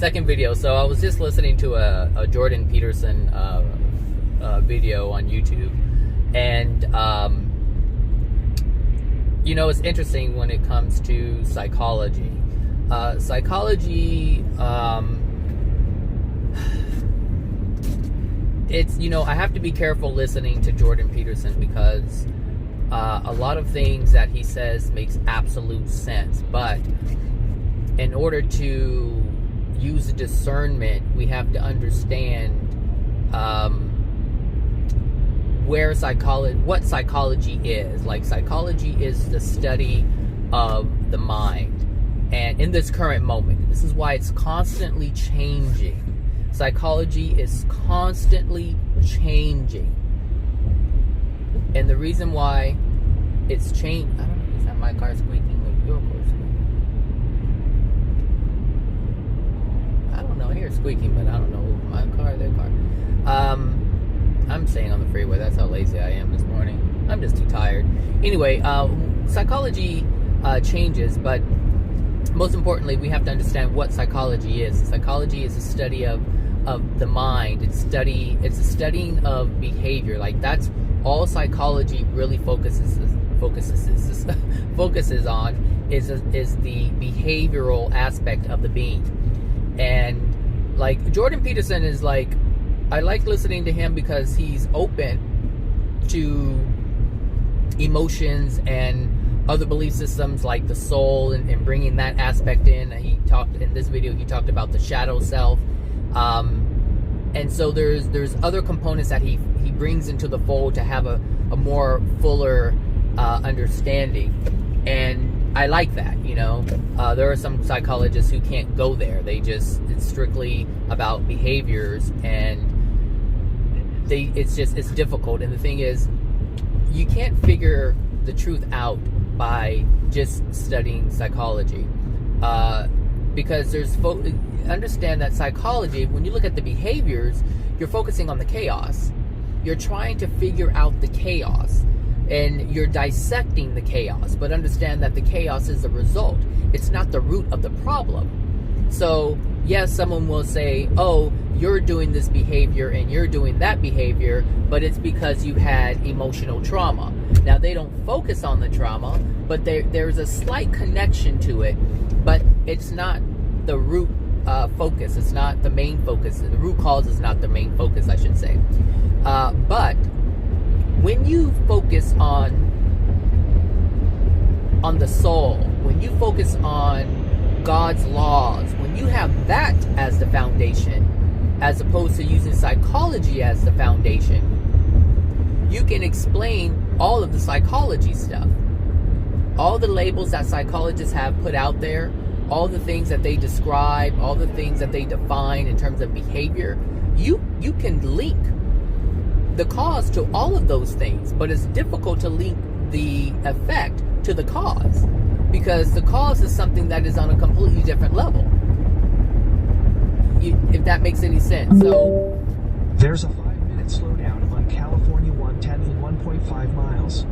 second video. So I was just listening to a Jordan Peterson video on YouTube, and you know, it's interesting when it comes to psychology. It's, you know, I have to be careful listening to Jordan Peterson because a lot of things that he says makes absolute sense, but in order to use discernment, we have to understand what psychology is. Like, psychology is the study of the mind, and in this current moment, this is why it's constantly changing. Psychology is constantly changing, and the reason why it's changed, I don't know, is that my car squeaking or your car squeaking? I don't know, I hear squeaking, but I don't know, my car, their car. I'm staying on the freeway. That's how lazy I am this morning. I'm just too tired. Anyway, psychology changes, but most importantly, we have to understand what psychology is. Psychology is a study of the mind. It's a studying of behavior. Like, that's all psychology really focuses on is the behavioral aspect of the being. And like, Jordan Peterson is like, I like listening to him because he's open to emotions and other belief systems like the soul, and bringing that aspect in. He talked in this video, he talked about the shadow self, and so there's other components that he brings into the fold to have a more fuller understanding, and I like that. You know, there are some psychologists who can't go there. It's strictly about behaviors, and it's difficult. And the thing is, you can't figure the truth out by just studying psychology, because understand that psychology, when you look at the behaviors, you're focusing on the chaos. You're trying to figure out the chaos, and you're dissecting the chaos, but understand that the chaos is the result. It's not the root of the problem. So yes, someone will say, oh, you're doing this behavior and you're doing that behavior, but it's because you had emotional trauma. Now, they don't focus on the trauma, but there's a slight connection to it, but it's not the root focus. It's not the main focus. The root cause is not the main focus, I should say. But when you focus on the soul, when you focus on God's laws, when you have that as the foundation, as opposed to using psychology as the foundation, you can explain all of the psychology stuff. All the labels that psychologists have put out there, all the things that they describe, all the things that they define in terms of behavior, you can link the cause to all of those things, but it's difficult to link the effect to the cause, because the cause is something that is on a completely different level. If that makes any sense. So there's a 5-minute slowdown on California 110 in 1.5 miles.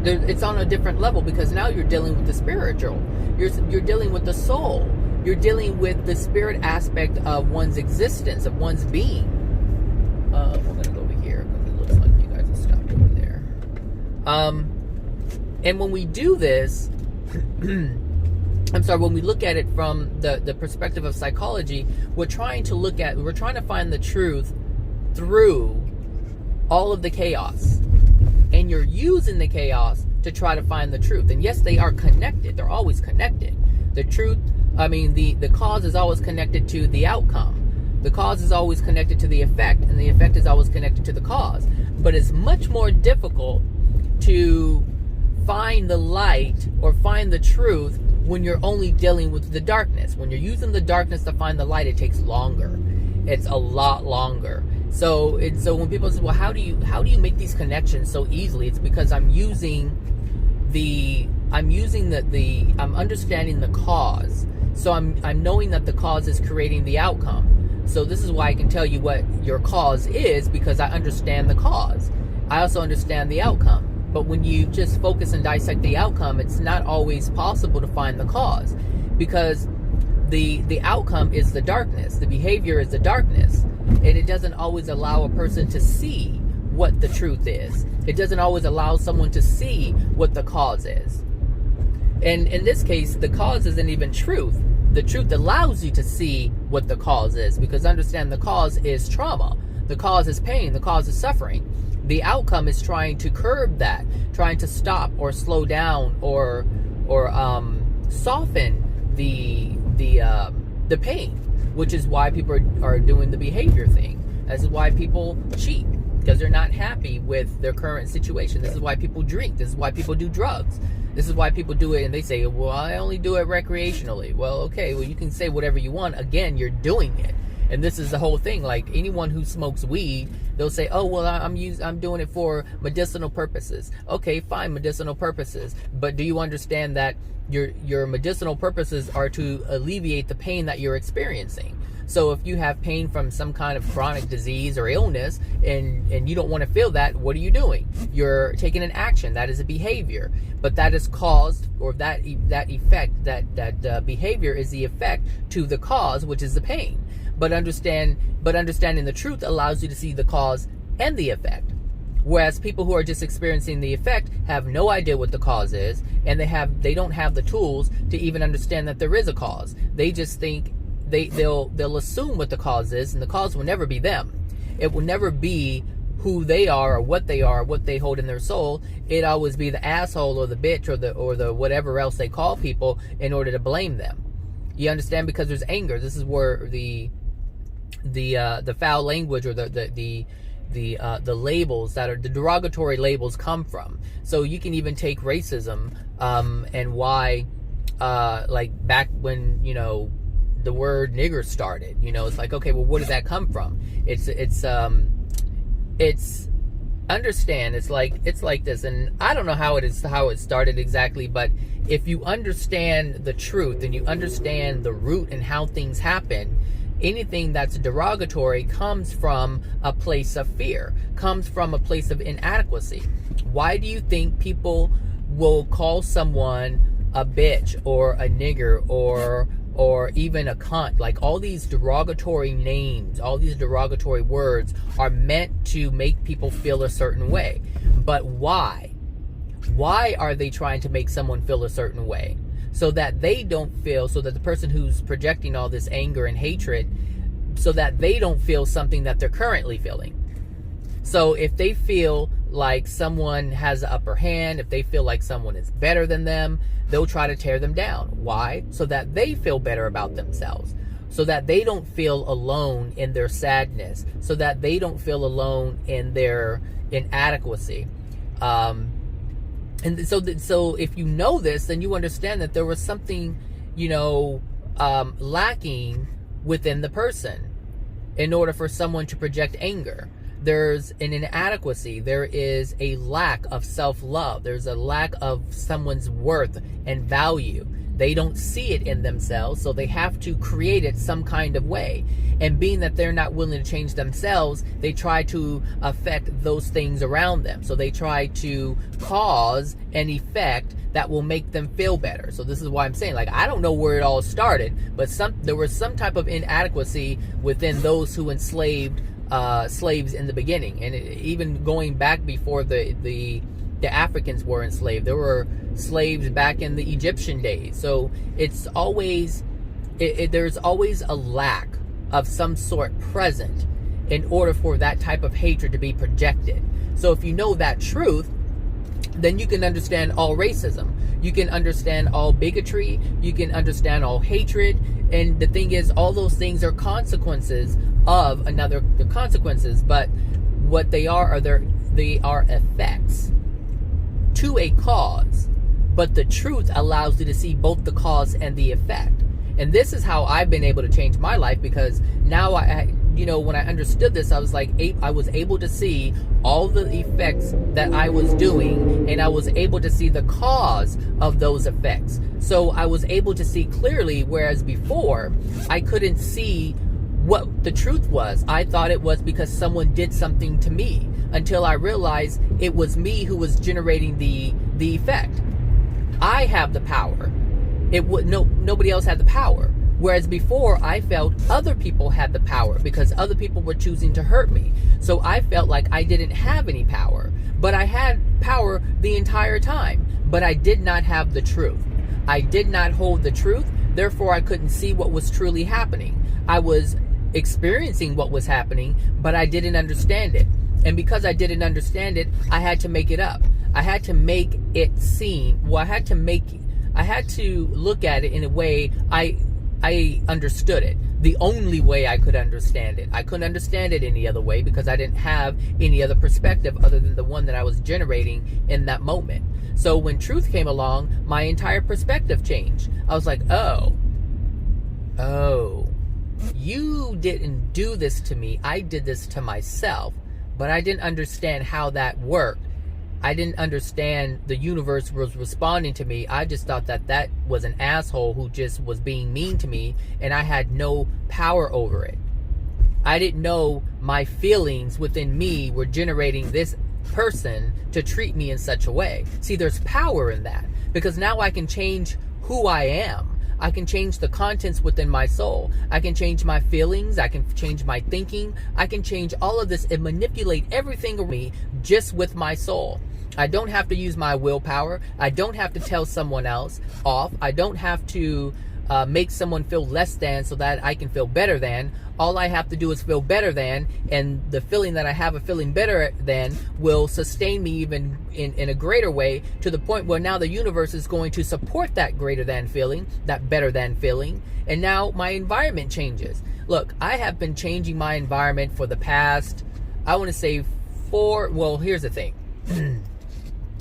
It's on a different level, because now you're dealing with the spiritual. You're dealing with the soul. You're dealing with the spirit aspect of one's existence, of one's being. We're gonna go over here because it looks like you guys have stopped over there. And when we do this, when we look at it from the perspective of psychology, we're trying to find the truth through all of the chaos. And you're using the chaos to try to find the truth. And yes, they are connected. They're always connected. The truth, the cause is always connected to the outcome. The cause is always connected to the effect, and the effect is always connected to the cause. But it's much more difficult to find the light or find the truth when you're only dealing with the darkness. When you're using the darkness to find the light, it takes longer. It's a lot longer. So when people say, well, how do you make these connections so easily? It's because I'm understanding the cause. So I'm knowing that the cause is creating the outcome. So this is why I can tell you what your cause is, because I understand the cause. I also understand the outcome. But when you just focus and dissect the outcome, it's not always possible to find the cause. because the outcome is the darkness. The behavior is the darkness. And it doesn't always allow a person to see what the truth is. It doesn't always allow someone to see what the cause is. And in this case, the cause isn't even truth. The truth allows you to see what the cause is, because understand the cause is trauma. The cause is pain. The cause is suffering. The outcome is trying to curb that, trying to stop or slow down or soften the pain, which is why people are doing the behavior thing. This is why people cheat, because they're not happy with their current situation. This is why people drink. This is why people do drugs. This is why people do it, and they say, well, I only do it recreationally. Well, okay, well, you can say whatever you want. Again, you're doing it. And this is the whole thing. Like, anyone who smokes weed, they'll say, oh, well, I'm doing it for medicinal purposes. Okay, fine, medicinal purposes. But do you understand that your medicinal purposes are to alleviate the pain that you're experiencing? So if you have pain from some kind of chronic disease or illness, and you don't want to feel that, what are you doing? You're taking an action. That is a behavior. But that is caused, or that effect, that behavior is the effect to the cause, which is the pain. But understanding the truth allows you to see the cause and the effect. Whereas people who are just experiencing the effect have no idea what the cause is, and they don't have the tools to even understand that there is a cause. They just think they'll assume what the cause is, and the cause will never be them. It will never be who they are or what they hold in their soul. It always be the asshole or the bitch or the whatever else they call people in order to blame them. You understand? Because there's anger. This is where the foul language or the labels that are the derogatory labels come from. So you can even take racism and why like back when the word nigger started, it's like, okay, well, where did that come from? It's understand, it's like this, and I don't know how it started exactly, but if you understand the truth and you understand the root and how things happen, anything that's derogatory comes from a place of fear, comes from a place of inadequacy. Why do you think people will call someone a bitch or a nigger or even a cunt? Like, all these derogatory names, all these derogatory words are meant to make people feel a certain way. But why? Why are they trying to make someone feel a certain way? So that they don't feel, so that the person who's projecting all this anger and hatred, so that they don't feel something that they're currently feeling. So if they feel like someone has the upper hand, if they feel like someone is better than them, they'll try to tear them down. Why? So that they feel better about themselves. So that they don't feel alone in their sadness. So that they don't feel alone in their inadequacy. And so if you know this, then you understand that there was something, lacking within the person in order for someone to project anger. There's an inadequacy. There is a lack of self-love. There's a lack of someone's worth and value. They don't see it in themselves, so they have to create it some kind of way. And being that they're not willing to change themselves, they try to affect those things around them. So they try to cause an effect that will make them feel better. So this is why I'm saying, like, I don't know where it all started, but there was some type of inadequacy within those who enslaved slaves in the beginning. And even going back before the Africans were enslaved, there were slaves back in the Egyptian days. So it's always there's always a lack of some sort present in order for that type of hatred to be projected. So if you know that truth, then you can understand all racism. You can understand all bigotry. You can understand all hatred. And the thing is, all those things are consequences of the consequences, but what they are they are effects to a cause. But the truth allows you to see both the cause and the effect. And this is how I've been able to change my life, because now when I understood this, I was able to see all the effects that I was doing, and I was able to see the cause of those effects. So I was able to see clearly, whereas before I couldn't see what the truth was. I thought it was because someone did something to me, until I realized it was me who was generating the effect. I have the power. nobody else had the power. Whereas before, I felt other people had the power because other people were choosing to hurt me. So I felt like I didn't have any power. But I had power the entire time. But I did not have the truth. I did not hold the truth. Therefore, I couldn't see what was truly happening. I was experiencing what was happening, but I didn't understand it. And because I didn't understand it, I had to make it up. I had to make it seem, well, I had to look at it in a way I understood it. The only way I could understand it. I couldn't understand it any other way because I didn't have any other perspective other than the one that I was generating in that moment. So when truth came along, my entire perspective changed. I was like, oh, you didn't do this to me. I did this to myself, but I didn't understand how that worked. I didn't understand the universe was responding to me. I just thought that was an asshole who just was being mean to me, and I had no power over it. I didn't know my feelings within me were generating this person to treat me in such a way. See, there's power in that because now I can change who I am. I can change the contents within my soul. I can change my feelings. I can change my thinking. I can change all of this and manipulate everything around me just with my soul. I don't have to use my willpower. I don't have to tell someone else off. I don't have to make someone feel less than so that I can feel better than. All I have to do is feel better than, and the feeling that I have of feeling better than will sustain me even in a greater way, to the point where now the universe is going to support that greater than feeling, that better than feeling, and now my environment changes. Look, I have been changing my environment for the past, I want to say here's the thing.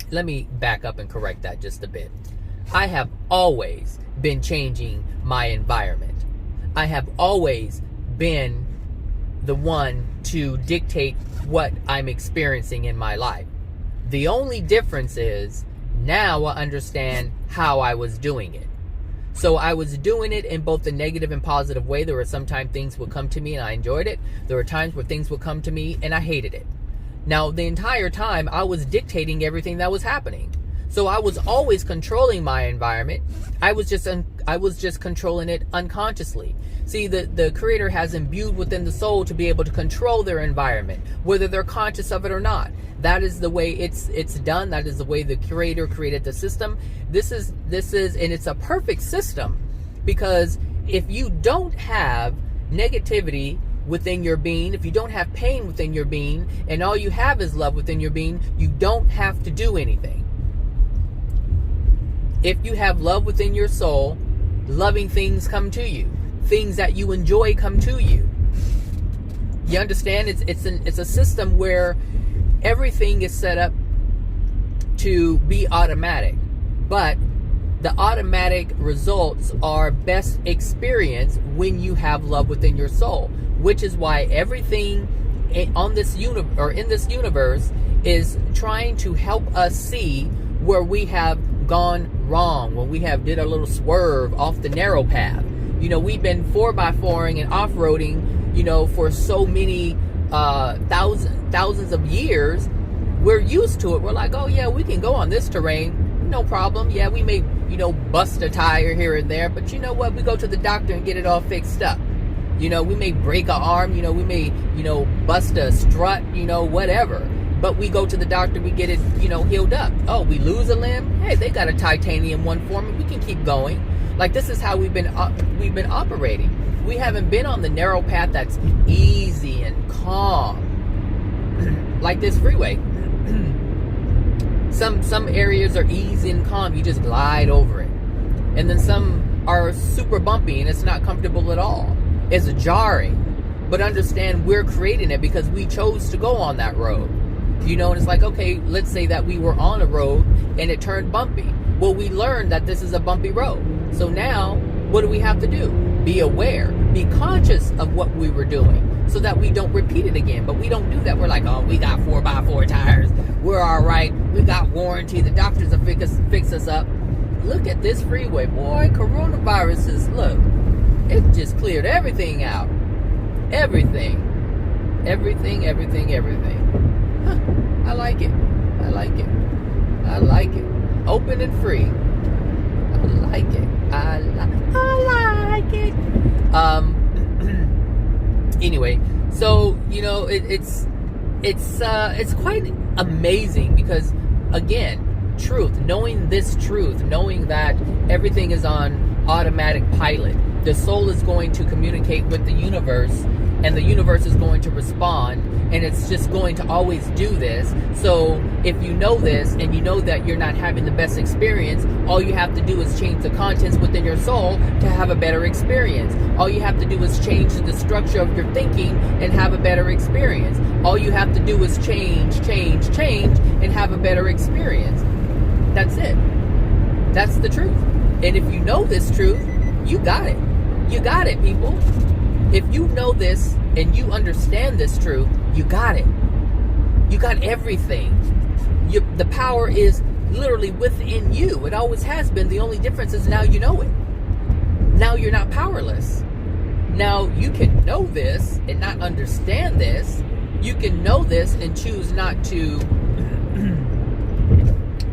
Let me back up and correct that just a bit. I have always been changing my environment. I have always been the one to dictate what I'm experiencing in my life. The only difference is now I understand how I was doing it. So I was doing it in both the negative and positive way. There were sometimes things would come to me and I enjoyed it. There were times where things would come to me and I hated it. Now, the entire time I was dictating everything that was happening. So I was always controlling my environment. I was just controlling it unconsciously. See, the Creator has imbued within the soul to be able to control their environment, whether they're conscious of it or not. That is the way it's done. That is the way the Creator created the system. This is, and it's a perfect system, because if you don't have negativity within your being, if you don't have pain within your being, and all you have is love within your being, you don't have to do anything. If you have love within your soul, loving things come to you. Things that you enjoy come to you. You understand? It's a system where everything is set up to be automatic. But the automatic results are best experienced when you have love within your soul. Which is why everything in this universe is trying to help us see where we have gone wrong, when we have did a little swerve off the narrow path. You know, we've been 4x4ing and off-roading, you know, for so many thousands of years. We're used to it. We're like, oh yeah, we can go on this terrain, no problem. Yeah, we may, you know, bust a tire here and there, but you know what? We go to the doctor and get it all fixed up. You know, we may break an arm, you know, we may, you know, bust a strut, you know, whatever. But we go to the doctor, we get it, you know, healed up. Oh, we lose a limb? Hey, they got a titanium one for me. We can keep going. Like, this is how we've been operating. We haven't been on the narrow path that's easy and calm, like this freeway. Some areas are easy and calm. You just glide over it. And then some are super bumpy and it's not comfortable at all. It's jarring. But understand, we're creating it because we chose to go on that road. You know, and it's like, okay, let's say that we were on a road and it turned bumpy. Well, we learned that this is a bumpy road. So now, what do we have to do? Be aware. Be conscious of what we were doing so that we don't repeat it again. But we don't do that. We're like, oh, we got 4x4 tires. We're all right. We got warranty. The doctors will fix us up. Look at this freeway, boy. Coronaviruses, look. It just cleared everything out. Everything. Huh, I like it. Open and free. I like it. I like it. Anyway, so it's quite amazing because, again, truth, knowing this truth, knowing that everything is on automatic pilot, the soul is going to communicate with the universe, and the universe is going to respond, and it's just going to always do this. So if you know this and you know that you're not having the best experience, all you have to do is change the contents within your soul to have a better experience. All you have to do is change the structure of your thinking and have a better experience. All you have to do is change, and have a better experience. That's it. That's the truth. And if you know this truth, you got it. You got it, people. If you know this and you understand this truth, you got it. You got everything. The power is literally within you. It always has been. The only difference is now you know it. Now you're not powerless. Now you can know this and not understand this. You can know this and choose not to.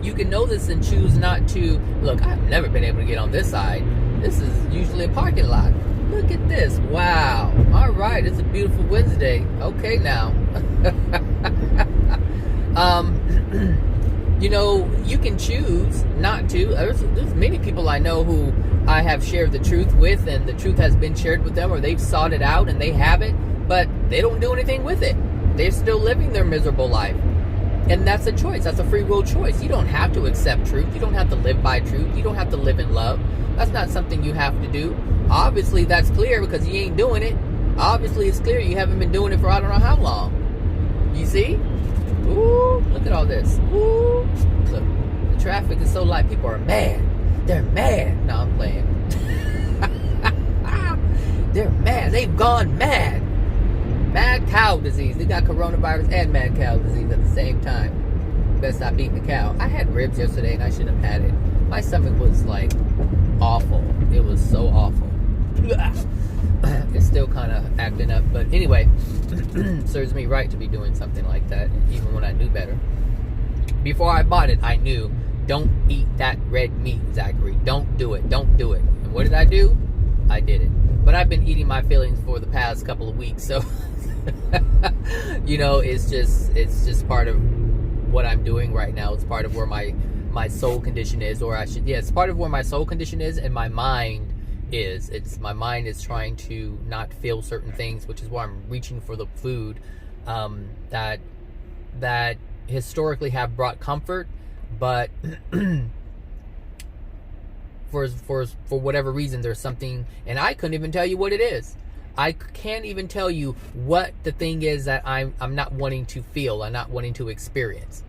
You can know this and choose not to. Look, I've never been able to get on this side. This is usually a parking lot. Look at this. Wow. All right. It's a beautiful Wednesday. Okay, now. You can choose not to. There's many people I know who I have shared the truth with, and the truth has been shared with them, or they've sought it out and they have it, but they don't do anything with it. They're still living their miserable life. And that's a choice. That's a free will choice. You don't have to accept truth. You don't have to live by truth. You don't have to live in love. That's not something you have to do. Obviously, that's clear because you ain't doing it. Obviously, it's clear you haven't been doing it for I don't know how long. You see? Ooh, look at all this. Ooh, look. The traffic is so light. People are mad. They're mad. No, I'm playing. They're mad. They've gone mad. Mad cow disease. They got coronavirus and mad cow disease at the same time. Best stop eating the cow. I had ribs yesterday and I shouldn't have had it. My stomach was like awful. It was so awful. It's still kind of acting up. But anyway, serves me right to be doing something like that, even when I knew better. Before I bought it, I knew, don't eat that red meat, Zachary. Don't do it. Don't do it. And what did I do? I did it. But I've been eating my feelings for the past couple of weeks, so it's just part of what I'm doing right now. It's part of where my soul condition is, it's part of where my soul condition is and my mind is. My mind is trying to not feel certain things, which is why I'm reaching for the food that historically have brought comfort, but for whatever reason there's something, and I couldn't even tell you what it is. I can't even tell you what the thing is that I'm not wanting to feel, I'm not wanting to experience.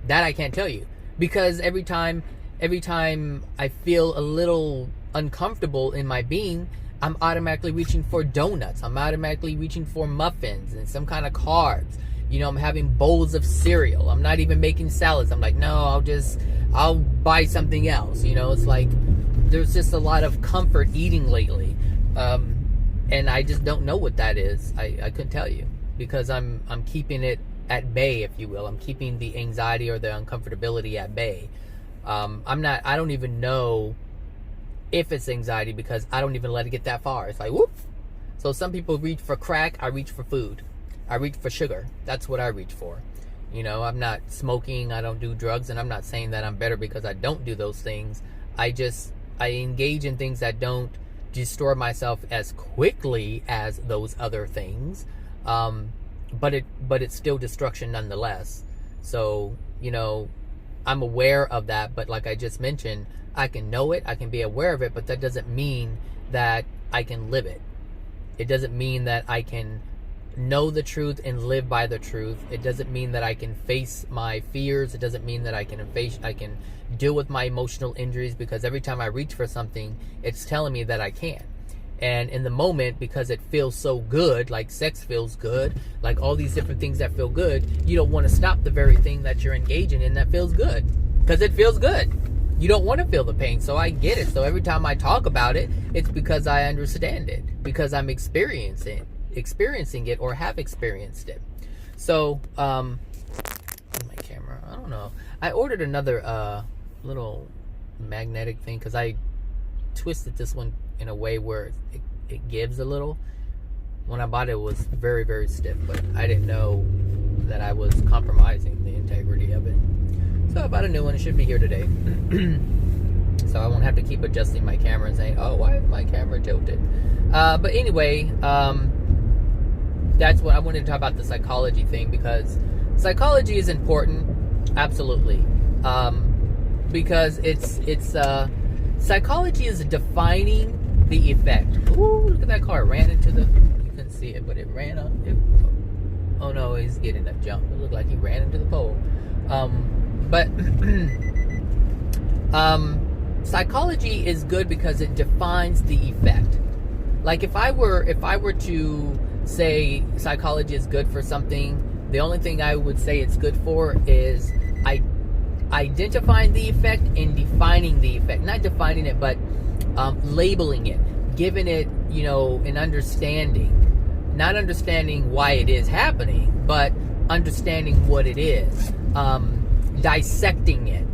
That I can't tell you, because every time I feel a little uncomfortable in my being, I'm automatically reaching for donuts. I'm automatically reaching for muffins and some kind of carbs. I'm having bowls of cereal. I'm not even making salads. I'm like, no, I'll buy something else. It's like there's just a lot of comfort eating lately. And I just don't know what that is. I couldn't tell you, because I'm keeping it at bay, if you will. I'm keeping the anxiety or the uncomfortability at bay. I don't even know if it's anxiety, because I don't even let it get that far. It's like, whoop. So some people reach for crack. I reach for food. I reach for sugar. That's what I reach for. I'm not smoking. I don't do drugs. And I'm not saying that I'm better because I don't do those things. I engage in things that don't destroy myself as quickly as those other things. But it's still destruction nonetheless. So, I'm aware of that, but like I just mentioned, I can know it, I can be aware of it, but that doesn't mean that I can live it. It doesn't mean that I can know the truth and live by the truth. It doesn't mean that I can face my fears. It doesn't mean that I can deal with my emotional injuries, because every time I reach for something, it's telling me that I can. And in the moment, because it feels so good, like sex feels good, like all these different things that feel good, you don't want to stop the very thing that you're engaging in that feels good, because it feels good. You don't want to feel the pain. So I get it. So every time I talk about it, it's because I understand it, because I'm experiencing it or have experienced it. So my camera, I don't know, I ordered another little magnetic thing, because I twisted this one in a way where it gives a little. When I bought it, it was very, very stiff, but I didn't know that I was compromising the integrity of it. So I bought a new one. It should be here today. So I won't have to keep adjusting my camera and saying, oh, why is my camera tilted? But anyway, that's what I wanted to talk about, the psychology thing, because psychology is important, absolutely. Because it's psychology is defining the effect. Ooh, look at that car. It ran into the, you couldn't see it, but it ran up. Oh no, he's getting a jump. It looked like he ran into the pole. But psychology is good because it defines the effect. Like if I were to say psychology is good for something, the only thing I would say it's good for is identifying the effect and defining the effect. Not defining it, but labeling it, giving it, an understanding. Not understanding why it is happening, but understanding what it is. Dissecting it,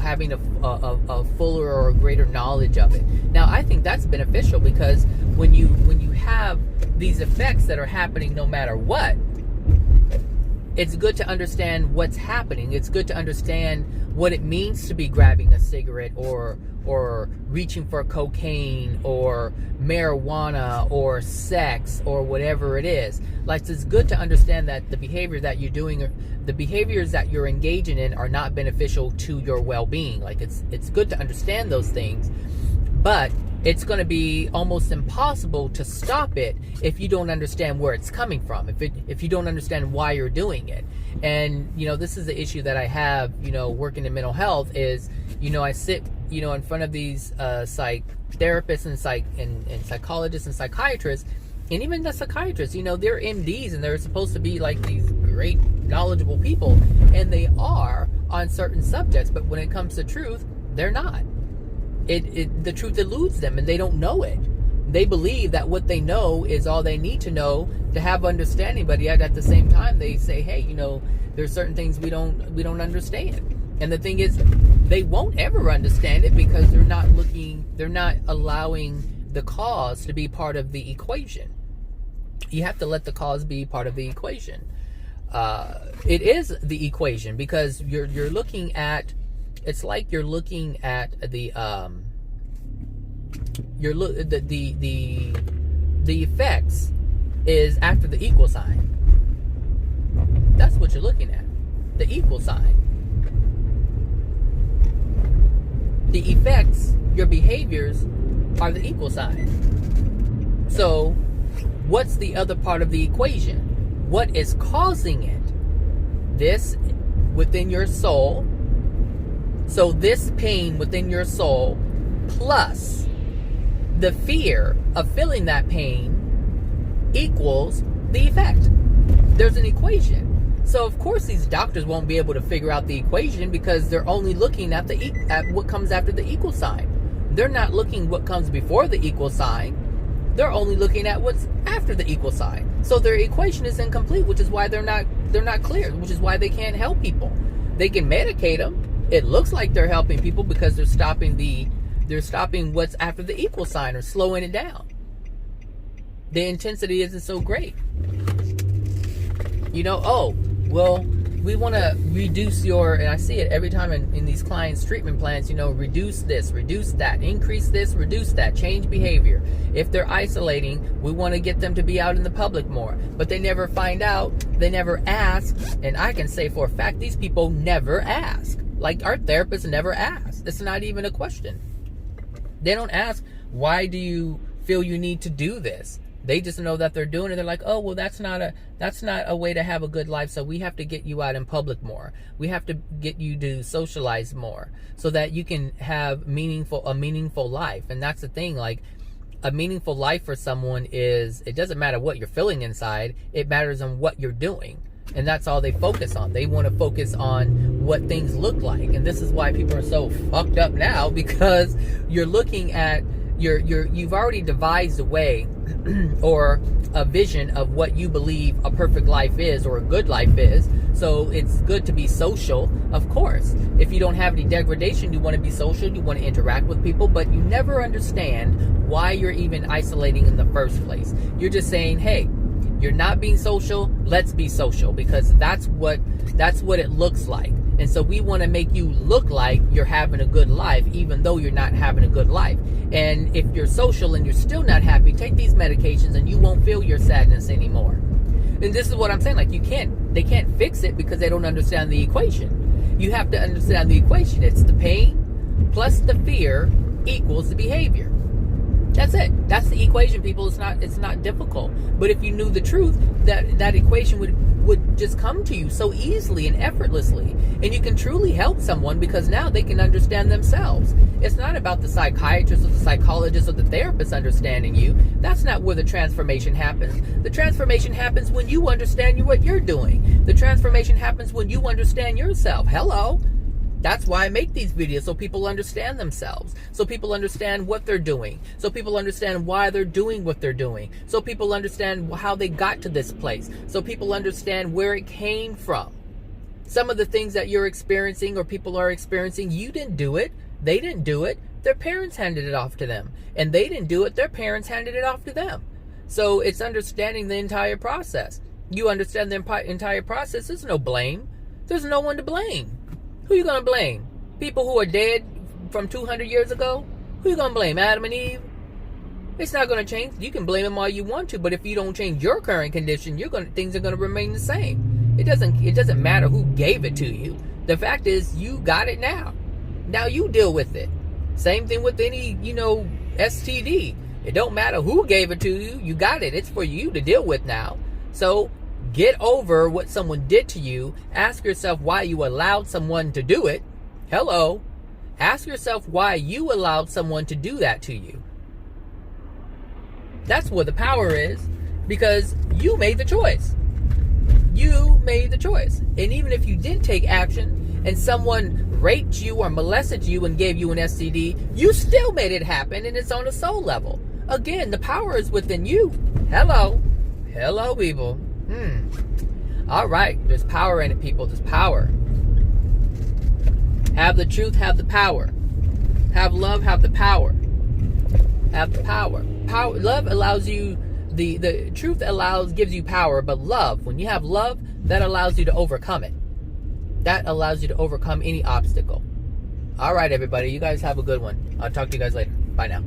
having a fuller or a greater knowledge of it. Now, I think that's beneficial because when you have these effects that are happening no matter what, it's good to understand what's happening. It's good to understand what it means to be grabbing a cigarette or reaching for cocaine or marijuana or sex or whatever it is. Like, it's good to understand that the behavior that you're doing, or the behaviors that you're engaging in, are not beneficial to your well-being. Like, it's good to understand those things, but it's going to be almost impossible to stop it if you don't understand where it's coming from, if you don't understand why you're doing it. And this is the issue that I have, working in mental health, is I sit in front of these psych therapists and psychologists and psychiatrists, and even the psychiatrists, they're MDs and they're supposed to be like these great knowledgeable people, and they are on certain subjects, but when it comes to truth, they're not. The truth eludes them, and they don't know it. They believe that what they know is all they need to know to have understanding, but yet at the same time they say, hey, there's certain things we don't understand. And the thing is, they won't ever understand it because they're not allowing the cause to be part of the equation. You have to let the cause be part of the equation. It is the equation, because you're looking at, it's like you're looking at the effects is after the equal sign. That's what you're looking at, the equal sign. The effects, your behaviors, are the equal sign. So, what's the other part of the equation? What is causing it? This within your soul. So this pain within your soul, plus the fear of feeling that pain, equals the effect. There's an equation. So of course these doctors won't be able to figure out the equation because they're only looking at at what comes after the equal sign. They're not looking what comes before the equal sign. They're only looking at what's after the equal sign. So their equation is incomplete, which is why they're not clear, which is why they can't help people. They can medicate them. It looks like they're helping people because they're stopping what's after the equal sign, or slowing it down. The intensity isn't so great. We want to reduce and I see it every time in these clients' treatment plans, reduce this, reduce that, increase this, reduce that, change behavior. If they're isolating, we want to get them to be out in the public more. But they never find out, they never ask, and I can say for a fact, these people never ask. Like, our therapists never ask. It's not even a question. They don't ask, why do you feel you need to do this? They just know that they're doing it. They're like, oh, well, that's not a way to have a good life. So we have to get you out in public more. We have to get you to socialize more so that you can have a meaningful life. And that's the thing. Like, a meaningful life for someone is, it doesn't matter what you're feeling inside. It matters on what you're doing. And that's all they focus on. They want to focus on what things look like. And this is why people are so fucked up now, because you're looking at you've already devised a way or a vision of what you believe a perfect life is or a good life is. So it's good to be social, of course. If you don't have any degradation, you want to be social, you want to interact with people, but you never understand why you're even isolating in the first place. You're just saying, hey, you're not being social, let's be social, because that's what it looks like. And so we want to make you look like you're having a good life, even though you're not having a good life. And if you're social and you're still not happy, take these medications and you won't feel your sadness anymore. And this is what I'm saying, like they can't fix it because they don't understand the equation. You have to understand the equation. It's the pain plus the fear equals the behavior. That's it. That's the equation, people. It's not difficult. But if you knew the truth, that equation would just come to you so easily and effortlessly. And you can truly help someone because now they can understand themselves. It's not about the psychiatrist or the psychologist or the therapist understanding you. That's not where the transformation happens. The transformation happens when you understand what you're doing. The transformation happens when you understand yourself. Hello. That's why I make these videos, so people understand themselves, so people understand what they're doing, so people understand why they're doing what they're doing, so people understand how they got to this place, so people understand where it came from. Some of the things that you're experiencing or people are experiencing, you didn't do it, they didn't do it, their parents handed it off to them, and they didn't do it, their parents handed it off to them. So it's understanding the entire process. You understand the entire process, there's no blame. There's no one to blame. Who you gonna blame? People who are dead from 200 years ago? Who you gonna blame? Adam and Eve? It's not gonna change. You can blame them all you want to, but if you don't change your current condition, things are gonna remain the same. It doesn't matter who gave it to you. The fact is, you got it now. Now you deal with it. Same thing with any, STD. It don't matter who gave it to you. You got it. It's for you to deal with now. So get over what someone did to you. Ask yourself why you allowed someone to do it. Hello. Ask yourself why you allowed someone to do that to you. That's where the power is, because you made the choice. You made the choice. And even if you did take action and someone raped you or molested you and gave you an STD, you still made it happen, and it's on a soul level. Again, the power is within you. Hello. Hello, people. All right. There's power in it, people. There's power. Have the truth, have the power. Have love, have the power. Have the power. Love allows you, the truth gives you power, but love, when you have love, that allows you to overcome it. That allows you to overcome any obstacle. All right, everybody. You guys have a good one. I'll talk to you guys later. Bye now.